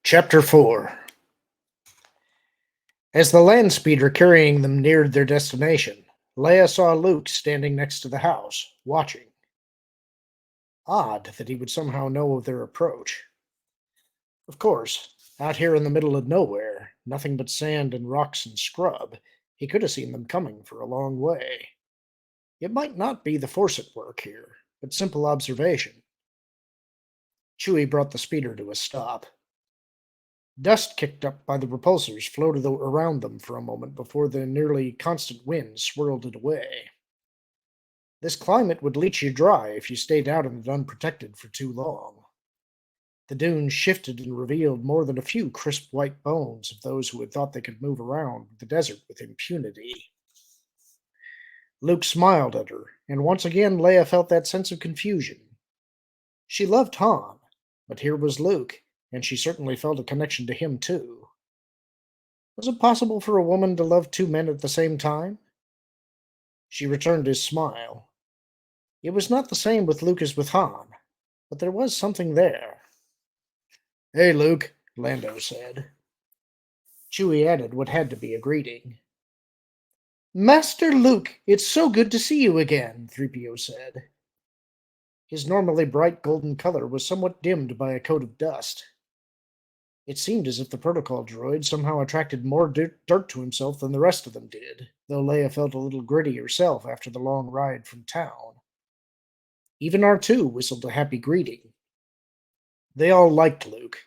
Chapter 4. As the land speeder carrying them neared their destination, Leia saw Luke standing next to the house, watching. Odd that he would somehow know of their approach. Of course, out here in the middle of nowhere, nothing but sand and rocks and scrub, he could have seen them coming for a long way. It might not be the Force at work here, but simple observation. Chewie brought the speeder to a stop. Dust kicked up by the repulsors floated around them for a moment before the nearly constant wind swirled it away. This climate would leach you dry if you stayed out in it unprotected for too long. The dunes shifted and revealed more than a few crisp white bones of those who had thought they could move around the desert with impunity. Luke smiled at her, and once again Leia felt that sense of confusion. She loved Han, but here was Luke, and she certainly felt a connection to him too. Was it possible for a woman to love two men at the same time? She returned his smile. It was not the same with Luke as with Han, but there was something there. "Hey, Luke," Lando said. Chewie added what had to be a greeting. "Master Luke, it's so good to see you again," 3PO said. His normally bright golden color was somewhat dimmed by a coat of dust. It seemed as if the protocol droid somehow attracted more dirt to himself than the rest of them did, though Leia felt a little gritty herself after the long ride from town. Even R2 whistled a happy greeting. They all liked Luke.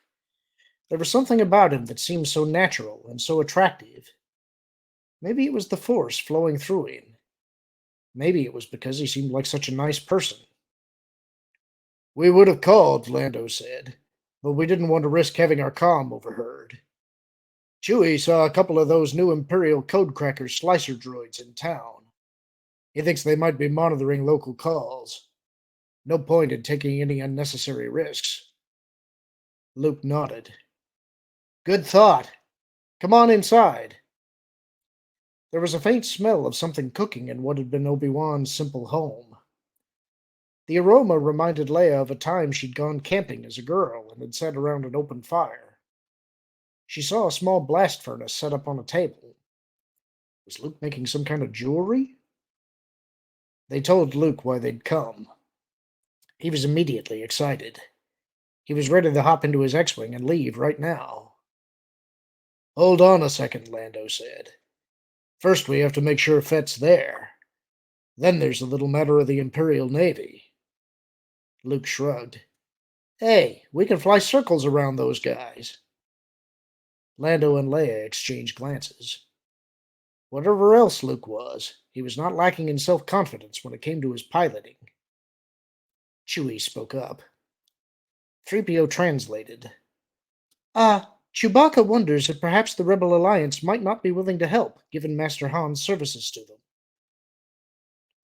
There was something about him that seemed so natural and so attractive. Maybe it was the Force flowing through him. Maybe it was because he seemed like such a nice person. "We would have called," Lando said, "but we didn't want to risk having our comm overheard. Chewie saw a couple of those new Imperial codecracker slicer droids in town. He thinks they might be monitoring local calls. No point in taking any unnecessary risks." Luke nodded. "Good thought. Come on inside." There was a faint smell of something cooking in what had been Obi-Wan's simple home. The aroma reminded Leia of a time she'd gone camping as a girl and had sat around an open fire. She saw a small blast furnace set up on a table. Was Luke making some kind of jewelry? They told Luke why they'd come. He was immediately excited. He was ready to hop into his X-Wing and leave right now. "Hold on a second," Lando said. "First we have to make sure Fett's there. Then there's the little matter of the Imperial Navy." Luke shrugged. "Hey, we can fly circles around those guys." Lando and Leia exchanged glances. Whatever else Luke was, he was not lacking in self-confidence when it came to his piloting. Chewie spoke up. 3PO translated. Chewbacca wonders if perhaps the Rebel Alliance might not be willing to help, given Master Han's services to them."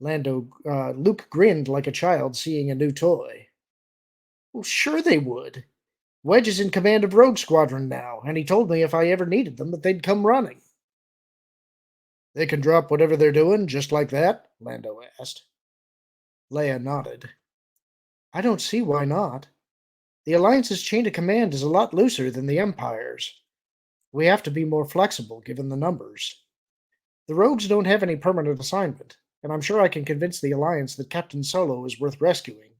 Luke grinned like a child seeing a new toy. "Well, sure they would. Wedge is in command of Rogue Squadron now, and he told me if I ever needed them that they'd come running." "They can drop whatever they're doing, just like that?" Lando asked. Leia nodded. "I don't see why not. The Alliance's chain of command is a lot looser than the Empire's. We have to be more flexible, given the numbers. The Rogues don't have any permanent assignment, and I'm sure I can convince the Alliance that Captain Solo is worth rescuing.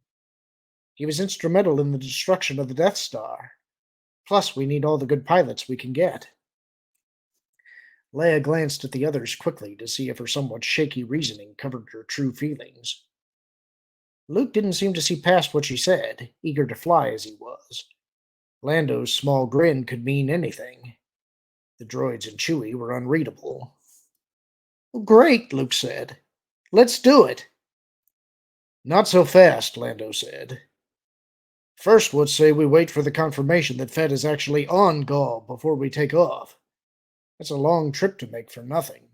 He was instrumental in the destruction of the Death Star. Plus, we need all the good pilots we can get." Leia glanced at the others quickly to see if her somewhat shaky reasoning covered her true feelings. Luke didn't seem to see past what she said, eager to fly as he was. Lando's small grin could mean anything. The droids and Chewie were unreadable. "Well, great," Luke said. "Let's do it." "Not so fast," Lando said. "First, let's say we wait for the confirmation that Fett is actually on Gaul before we take off. That's a long trip to make for nothing."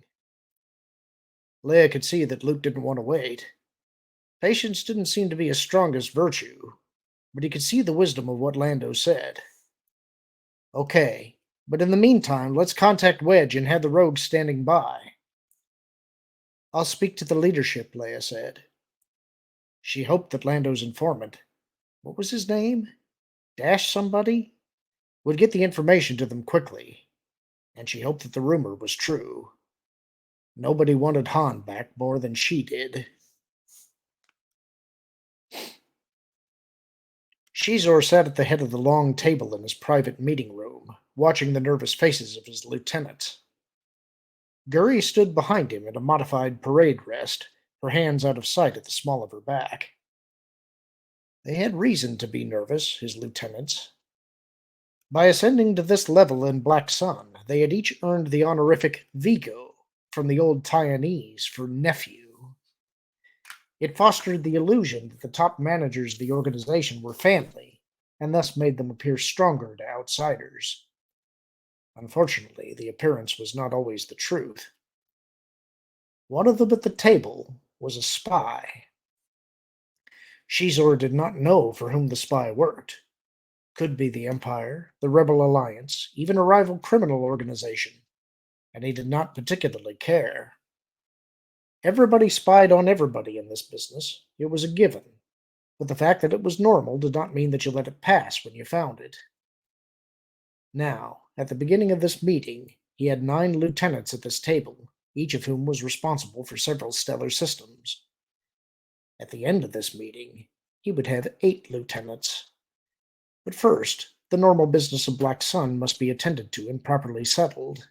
Leia could see that Luke didn't want to wait. Patience didn't seem to be his strongest virtue, but he could see the wisdom of what Lando said. "Okay, but in the meantime, let's contact Wedge and have the Rogues standing by." "I'll speak to the leadership," Leia said. She hoped that Lando's informant, what was his name? Dash somebody? would get the information to them quickly, and she hoped that the rumor was true. Nobody wanted Han back more than she did. Xizor sat at the head of the long table in his private meeting room, watching the nervous faces of his lieutenants. Guri stood behind him in a modified parade rest, her hands out of sight at the small of her back. They had reason to be nervous, his lieutenants. By ascending to this level in Black Sun, they had each earned the honorific Vigo from the old Taiwanese for nephew. It fostered the illusion that the top managers of the organization were family, and thus made them appear stronger to outsiders. Unfortunately, the appearance was not always the truth. One of them at the table was a spy. Xizor did not know for whom the spy worked. Could be the Empire, the Rebel Alliance, even a rival criminal organization, and he did not particularly care. Everybody spied on everybody in this business. It was a given. But the fact that it was normal did not mean that you let it pass when you found it. Now, at the beginning of this meeting, he had 9 lieutenants at this table, each of whom was responsible for several stellar systems. At the end of this meeting, he would have 8 lieutenants. But first, the normal business of Black Sun must be attended to and properly settled.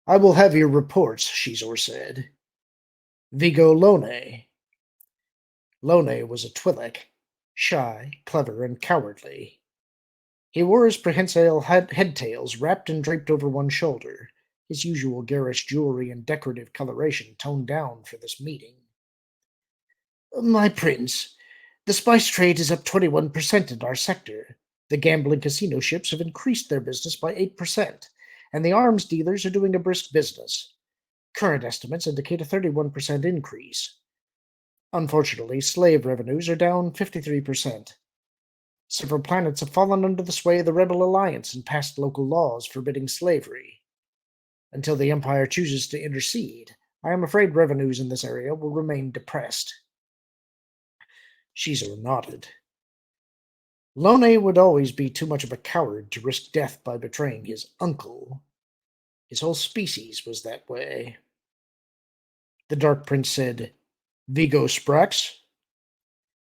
"I will have your reports," Xizor said. "Vigo Lone." Lone was a Twi'lek, shy, clever, and cowardly. He wore his prehensile headtails wrapped and draped over one shoulder, his usual garish jewelry and decorative coloration toned down for this meeting. "My prince, the spice trade is up 21% in our sector. The gambling casino ships have increased their business by 8%, and the arms dealers are doing a brisk business. Current estimates indicate a 31% increase. Unfortunately, slave revenues are down 53%. Several planets have fallen under the sway of the Rebel Alliance and passed local laws forbidding slavery. Until the Empire chooses to intercede, I am afraid revenues in this area will remain depressed." Xizor nodded. Lone would always be too much of a coward to risk death by betraying his uncle. His whole species was that way. The Dark Prince said, "Vigo Sprax?"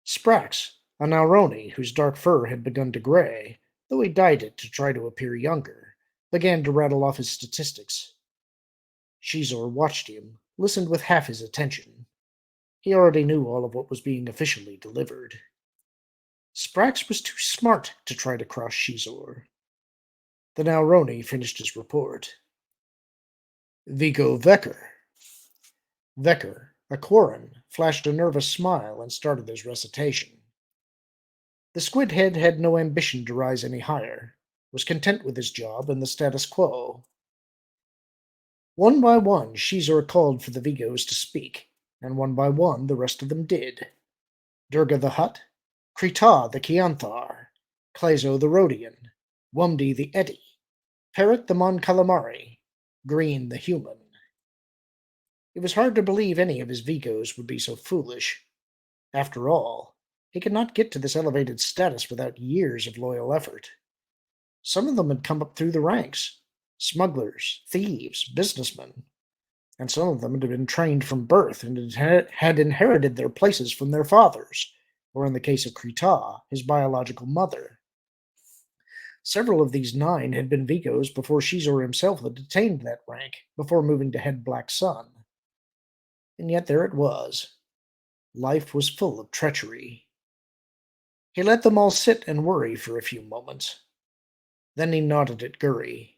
Sprax, a Nauroni whose dark fur had begun to gray, though he dyed it to try to appear younger, began to rattle off his statistics. Xizor watched him, listened with half his attention. He already knew all of what was being officially delivered. Sprax was too smart to try to cross Xizor. The Nauroni finished his report. "Vigo Vecker." Vecker, a Quarren, flashed a nervous smile and started his recitation. The Squidhead had no ambition to rise any higher, was content with his job and the status quo. One by one, Xizor called for the Vigos to speak, and one by one the rest of them did. Durga the Hutt, Krita the Kianthar, Klezo the Rhodian, Wumdi the Eddy, Parrot the Mon Calamari, Green the Human. It was hard to believe any of his Vigos would be so foolish. After all, he could not get to this elevated status without years of loyal effort. Some of them had come up through the ranks, smugglers, thieves, businessmen, and some of them had been trained from birth and had inherited their places from their fathers, or in the case of Krita, his biological mother. Several of these 9 had been Vigos before Xizor himself had attained that rank, before moving to head Black Sun. And yet there it was. Life was full of treachery. He let them all sit and worry for a few moments. Then he nodded at Guri.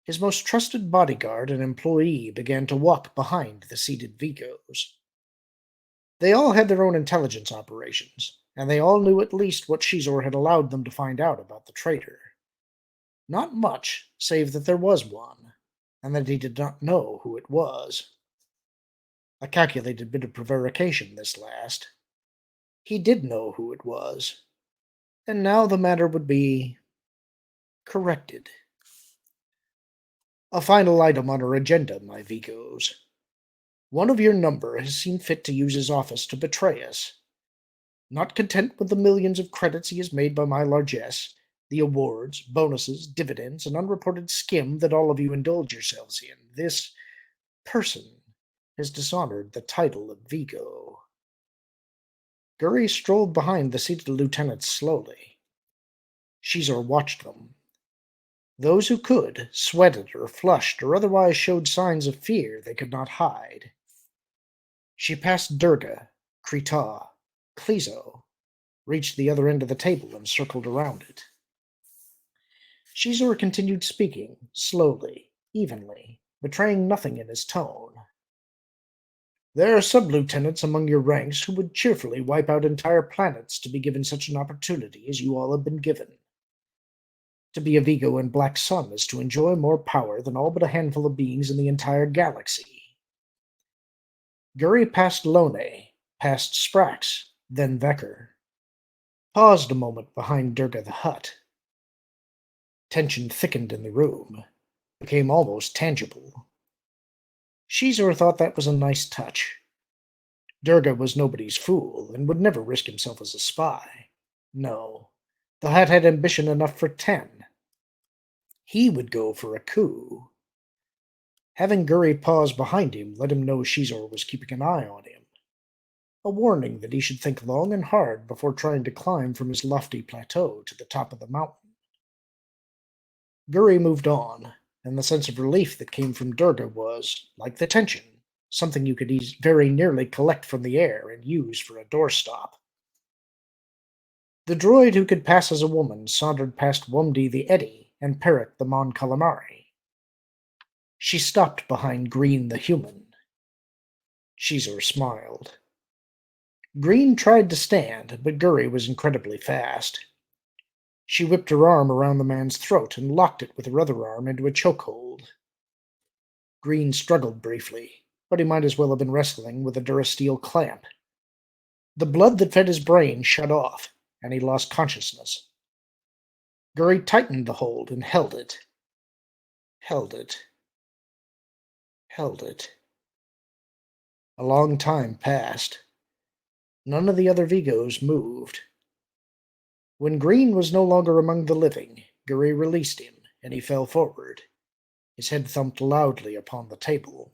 His most trusted bodyguard and employee began to walk behind the seated Vigos. They all had their own intelligence operations, and they all knew at least what Xizor had allowed them to find out about the traitor. Not much, save that there was one, and that he did not know who it was. A calculated bit of prevarication, this last. He did know who it was, and now the matter would be corrected. "A final item on our agenda, my Vigos. One of your number has seen fit to use his office to betray us. Not content with the millions of credits he has made by my largesse, The awards, bonuses, dividends, and unreported skim that all of you indulge yourselves in. This person has dishonored the title of Vigo. Guri strolled behind the seated lieutenants slowly. Xizor watched them. Those who could sweated or flushed or otherwise showed signs of fear they could not hide. She passed Durga, Krita, Xizor, reached the other end of the table and circled around it. Xizor continued speaking, slowly, evenly, betraying nothing in his tone. There are sub-lieutenants among your ranks who would cheerfully wipe out entire planets to be given such an opportunity as you all have been given. To be a Vigo in Black Sun is to enjoy more power than all but a handful of beings in the entire galaxy. Guri passed Lone, past Sprax, then Vecker. Paused a moment behind Durga the Hutt. Tension thickened in the room, became almost tangible. Xizor thought that was a nice touch. Durga was nobody's fool, and would never risk himself as a spy. No, the Hutt had ambition enough for 10. He would go for a coup. Having Guri pause behind him let him know Xizor was keeping an eye on him. A warning that he should think long and hard before trying to climb from his lofty plateau to the top of the mountain. Guri moved on, and the sense of relief that came from Durga was, like the tension, something you could very nearly collect from the air and use for a doorstop. The droid who could pass as a woman sauntered past Wumdi the Eddy and Perrick the Mon Calamari. She stopped behind Green the human. Xizor smiled. Green tried to stand, but Guri was incredibly fast. She whipped her arm around the man's throat and locked it with her other arm into a chokehold. Green struggled briefly, but he might as well have been wrestling with a Durasteel clamp. The blood that fed his brain shut off, and he lost consciousness. Guri tightened the hold and held it. Held it. Held it. A long time passed. None of the other Vigos moved. When Green was no longer among the living, Guri released him, and he fell forward. His head thumped loudly upon the table.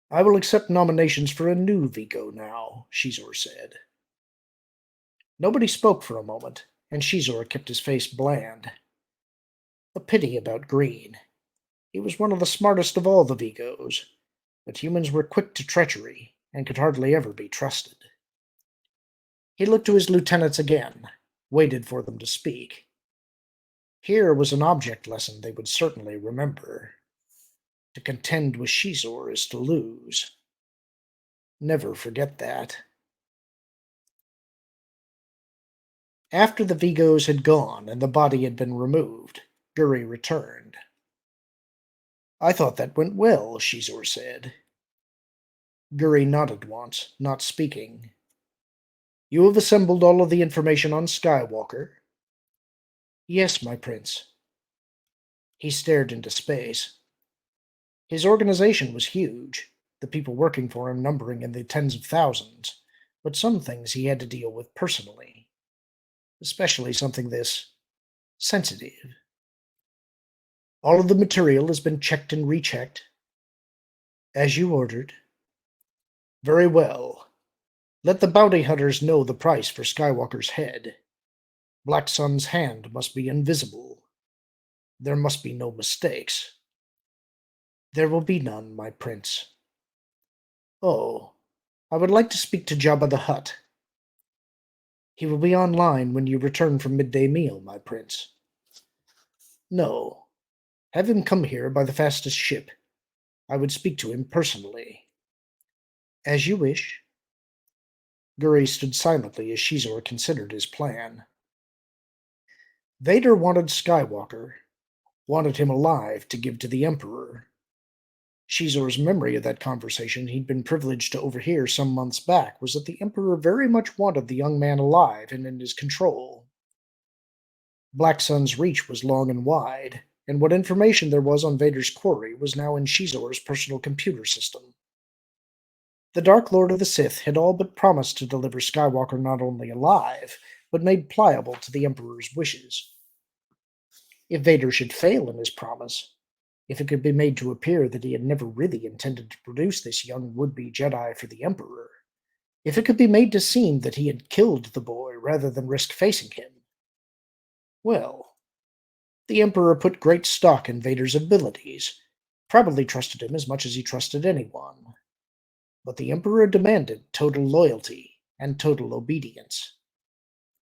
I will accept nominations for a new Vigo now, Xizor said. Nobody spoke for a moment, and Xizor kept his face bland. A pity about Green. He was one of the smartest of all the Vigos, but humans were quick to treachery, and could hardly ever be trusted. He looked to his lieutenants again, waited for them to speak. Here was an object lesson they would certainly remember. To contend with Xizor is to lose. Never forget that. After the Vigos had gone and the body had been removed, Guri returned. I thought that went well, Xizor said. Guri nodded once, not speaking. You have assembled all of the information on Skywalker? Yes, my prince. He stared into space. His organization was huge, the people working for him numbering in the tens of thousands, but some things he had to deal with personally, especially something this sensitive. All of the material has been checked and rechecked. As you ordered. Very well. Let the bounty hunters know the price for Skywalker's head. Black Sun's hand must be invisible. There must be no mistakes. There will be none, my prince. Oh, I would like to speak to Jabba the Hutt. He will be online when you return from midday meal, my prince. No. Have him come here by the fastest ship. I would speak to him personally. As you wish. Guri stood silently as Xizor considered his plan. Vader wanted Skywalker, wanted him alive to give to the Emperor. Xizor's memory of that conversation he'd been privileged to overhear some months back was that the Emperor very much wanted the young man alive and in his control. Black Sun's reach was long and wide, and what information there was on Vader's quarry was now in Xizor's personal computer system. The Dark Lord of the Sith had all but promised to deliver Skywalker not only alive, but made pliable to the Emperor's wishes. If Vader should fail in his promise, if it could be made to appear that he had never really intended to produce this young would-be Jedi for the Emperor, if it could be made to seem that he had killed the boy rather than risk facing him, well, the Emperor put great stock in Vader's abilities, probably trusted him as much as he trusted anyone. But the Emperor demanded total loyalty and total obedience.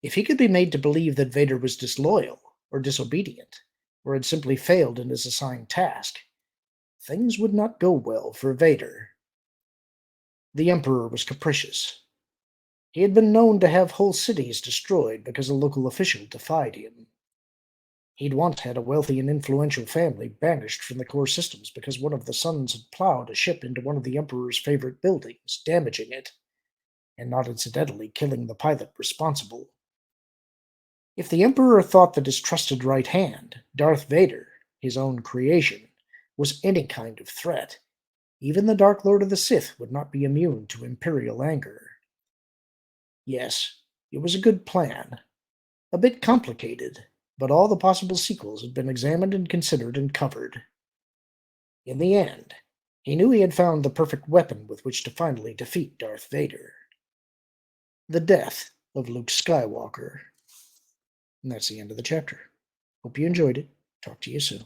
If he could be made to believe that Vader was disloyal or disobedient, or had simply failed in his assigned task, things would not go well for Vader. The Emperor was capricious. He had been known to have whole cities destroyed because a local official defied him. He'd once had a wealthy and influential family banished from the core systems because one of the sons had plowed a ship into one of the Emperor's favorite buildings, damaging it, and not incidentally killing the pilot responsible. If the Emperor thought that his trusted right hand, Darth Vader, his own creation, was any kind of threat, even the Dark Lord of the Sith would not be immune to Imperial anger. Yes, it was a good plan. A bit complicated, but all the possible sequels had been examined and considered and covered. In the end, he knew he had found the perfect weapon with which to finally defeat Darth Vader. The death of Luke Skywalker. And that's the end of the chapter. Hope you enjoyed it. Talk to you soon.